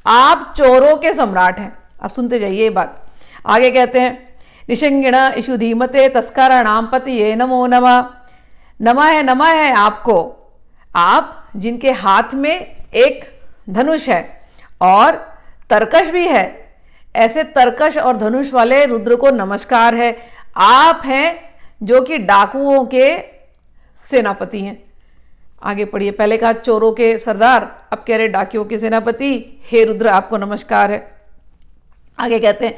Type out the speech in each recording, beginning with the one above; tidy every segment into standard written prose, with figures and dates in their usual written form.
आप चोरों के सम्राट हैं। अब सुनते जाइए ये बात। आगे कहते हैं निशिंगिण इशु धीमते तस्कराणाम पतये नमो नमः। नमा है आपको, आप जिनके हाथ में एक धनुष है और तरकश भी है, ऐसे तरकश और धनुष वाले रुद्र को नमस्कार है। आप हैं जो कि डाकुओं के सेनापति हैं। आगे पढ़िए, पहले कहा चोरों के सरदार, अब कह रहे डाकियों के सेनापति, हे रुद्र आपको नमस्कार है। आगे कहते हैं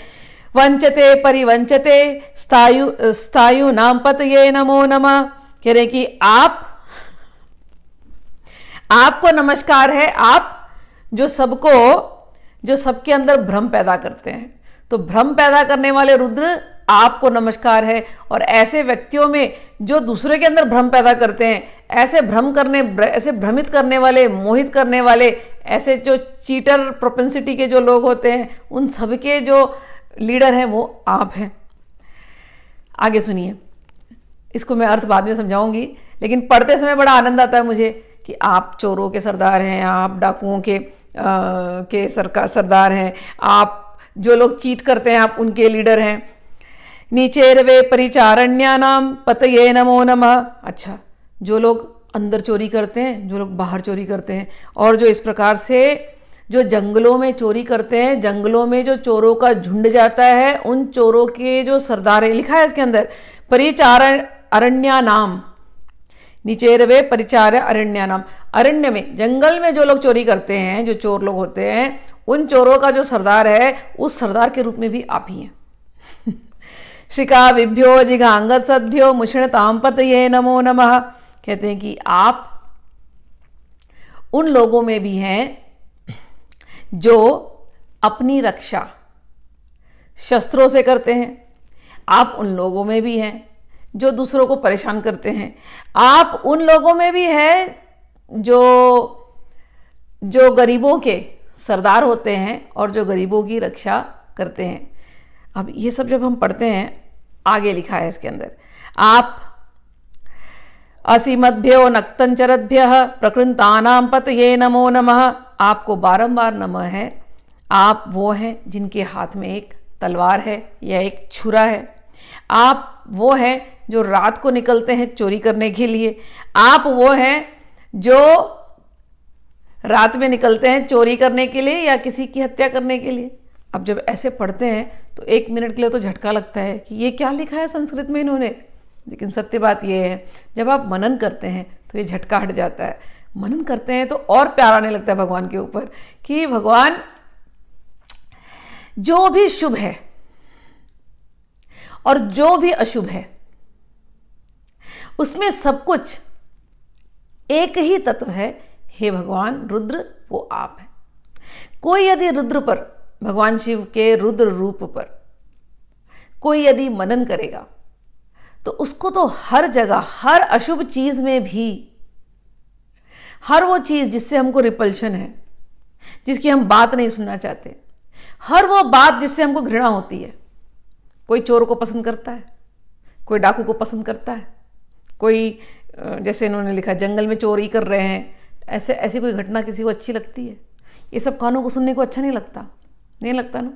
वंचते परिवंचते स्थायु नाम पतये नमो नमः। कह रहे कि आपको नमस्कार है, आप जो सबके अंदर भ्रम पैदा करते हैं। तो भ्रम पैदा करने वाले रुद्र आपको नमस्कार है। और ऐसे व्यक्तियों में जो दूसरे के अंदर भ्रम पैदा करते हैं, ऐसे भ्रमित करने वाले, मोहित करने वाले, ऐसे जो चीटर प्रोपेंसिटी के जो लोग होते हैं, उन सबके जो लीडर हैं वो आप हैं। आगे सुनिए, इसको मैं अर्थ बाद में समझाऊंगी, लेकिन पढ़ते समय बड़ा आनंद आता है मुझे कि आप चोरों के सरदार हैं, आप डाकुओं के सरदार हैं, आप जो लोग चीट करते हैं आप उनके लीडर हैं। नीचे रवे परिचारण्यानाम पतये नमो नमः। अच्छा, जो लोग अंदर चोरी करते हैं, जो लोग बाहर चोरी करते हैं, और जो इस प्रकार से जो जंगलों में चोरी करते हैं, जंगलों में जो चोरों का झुंड जाता है, उन चोरों के जो सरदार है, लिखा है इसके अंदर परिचार अरण्यानाम। नीचे रवे परिचार अरण्यानाम। अरण्य में, जंगल में जो लोग चोरी करते हैं, जो चोर लोग होते हैं, उन चोरों का जो सरदार है, उस सरदार के रूप में भी आप ही हैं। श्रिका विभ्यो जिघांगत सद्भ्यो मुषणताम पतये नमो नमः। कहते हैं कि आप उन लोगों में भी हैं जो अपनी रक्षा शस्त्रों से करते हैं। आप उन लोगों में भी हैं जो दूसरों को परेशान करते हैं। आप उन लोगों में भी हैं जो गरीबों के सरदार होते हैं और जो गरीबों की रक्षा करते हैं। अब ये सब जब हम पढ़ते हैं, आगे लिखा है इसके अंदर, आप असीमद्भ्यो नक्तंचरद्भ्य प्रकृतानाम पतये नमो नमः। आपको बारंबार नमः है। आप वो हैं जिनके हाथ में एक तलवार है या एक छुरा है। आप वो हैं जो रात को निकलते हैं चोरी करने के लिए। आप वो हैं जो रात में निकलते हैं चोरी करने के लिए या किसी की हत्या करने के लिए। अब जब ऐसे पढ़ते हैं तो एक मिनट के लिए तो झटका लगता है कि ये क्या लिखा है संस्कृत में इन्होंने। लेकिन सत्य बात ये है, जब आप मनन करते हैं तो ये झटका हट जाता है। मनन करते हैं तो और प्यार आने लगता है भगवान के ऊपर कि भगवान जो भी शुभ है और जो भी अशुभ है, उसमें सब कुछ एक ही तत्व है। हे भगवान रुद्र, वो आप हैं। कोई यदि रुद्र पर, भगवान शिव के रुद्र रूप पर कोई यदि मनन करेगा तो उसको तो हर जगह, हर अशुभ चीज में भी, हर वो चीज जिससे हमको रिपल्शन है, जिसकी हम बात नहीं सुनना चाहते, हर वो बात जिससे हमको घृणा होती है। कोई चोर को पसंद करता है, कोई डाकू को पसंद करता है, कोई जैसे इन्होंने लिखा जंगल में चोरी कर रहे हैं, ऐसी कोई घटना किसी को अच्छी लगती है? ये सब कानों को सुनने को अच्छा नहीं लगता ना।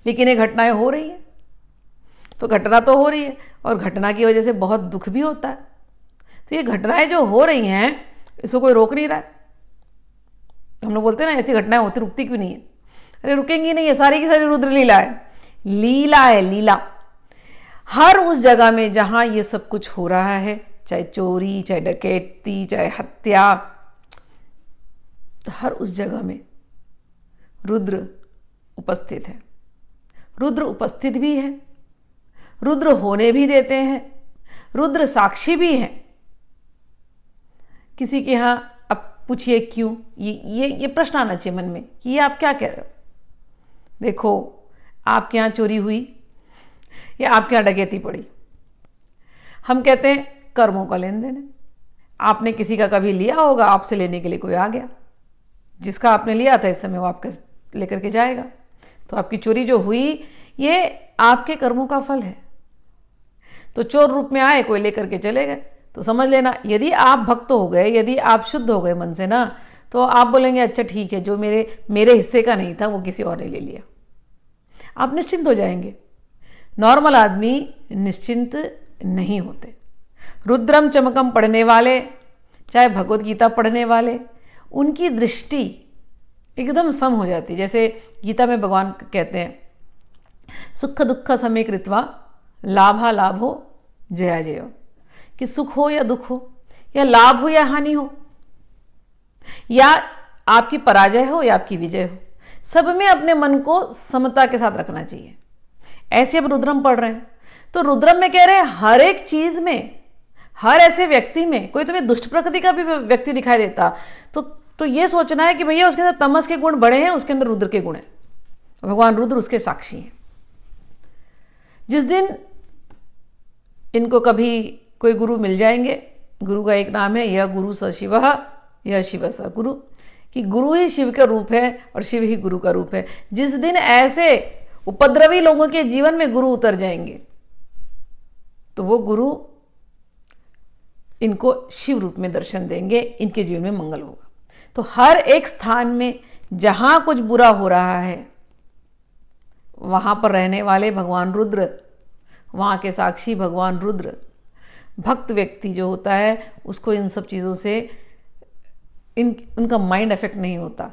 लेकिन ये घटनाएं हो रही है, तो घटना तो हो रही है और घटना की वजह से बहुत दुख भी होता है। तो ये घटनाएं जो हो रही हैं, इसको कोई रोक नहीं रहा है। हम लोग बोलते हैं ना ऐसी घटनाएं होती, रुकती क्यों नहीं है? अरे रुकेंगी नहीं, ये सारी की सारी रुद्र लीला है। लीला है, लीला। हर उस जगह में जहां ये सब कुछ हो रहा है, चाहे चोरी, चाहे डकैती, चाहे हत्या, तो हर उस जगह में रुद्र उपस्थित है। रुद्र उपस्थित भी है, रुद्र होने भी देते हैं, रुद्र साक्षी भी हैं। किसी के यहाँ अब पूछिए क्यों, ये प्रश्न आना चाहिए मन में कि ये आप क्या कह रहे हो। देखो, आपके यहाँ चोरी हुई या आपके यहाँ डकैती पड़ी, हम कहते हैं कर्मों का लेन देन है। आपने किसी का कभी लिया होगा, आपसे लेने के लिए कोई आ गया, जिसका आपने लिया था इस समय वो आपके लेकर के जाएगा। तो आपकी चोरी जो हुई, ये आपके कर्मों का फल है। तो चोर रूप में आए, कोई लेकर के चले गए, तो समझ लेना यदि आप भक्त हो गए, यदि आप शुद्ध हो गए मन से ना, तो आप बोलेंगे अच्छा ठीक है, जो मेरे हिस्से का नहीं था वो किसी और ने ले लिया। आप निश्चिंत हो जाएंगे। नॉर्मल आदमी निश्चिंत नहीं होते। रुद्रम चमकम पढ़ने वाले, चाहे भगवत गीता पढ़ने वाले, उनकी दृष्टि एकदम सम हो जाती है। जैसे गीता में भगवान कहते हैं, सुख दुख समय कृत्वा लाभा लाभो जया जय, कि सुख हो या दुख हो, या लाभ हो या हानि हो, या आपकी पराजय हो या आपकी विजय हो, सब में अपने मन को समता के साथ रखना चाहिए। ऐसे अब रुद्रम पढ़ रहे हैं तो रुद्रम में कह रहे हैं हर एक चीज में, हर ऐसे व्यक्ति में, कोई तुम्हें दुष्ट प्रकृति का भी व्यक्ति दिखाई देता तो ये सोचना है कि भैया उसके अंदर तमस के गुण बड़े हैं, उसके अंदर रुद्र के गुण हैं, भगवान रुद्र उसके साक्षी हैं। जिस दिन इनको कभी कोई गुरु मिल जाएंगे, गुरु का एक नाम है यह गुरु स शिव, यह शिव स गुरु, कि गुरु ही शिव का रूप है और शिव ही गुरु का रूप है। जिस दिन ऐसे उपद्रवी लोगों के जीवन में गुरु उतर जाएंगे तो वो गुरु इनको शिव रूप में दर्शन देंगे, इनके जीवन में मंगल होगा। तो हर एक स्थान में जहां कुछ बुरा हो रहा है वहां पर रहने वाले भगवान रुद्र, वहां के साक्षी भगवान रुद्र, भक्त व्यक्ति जो होता है उसको इन सब चीज़ों से उनका माइंड अफेक्ट नहीं होता।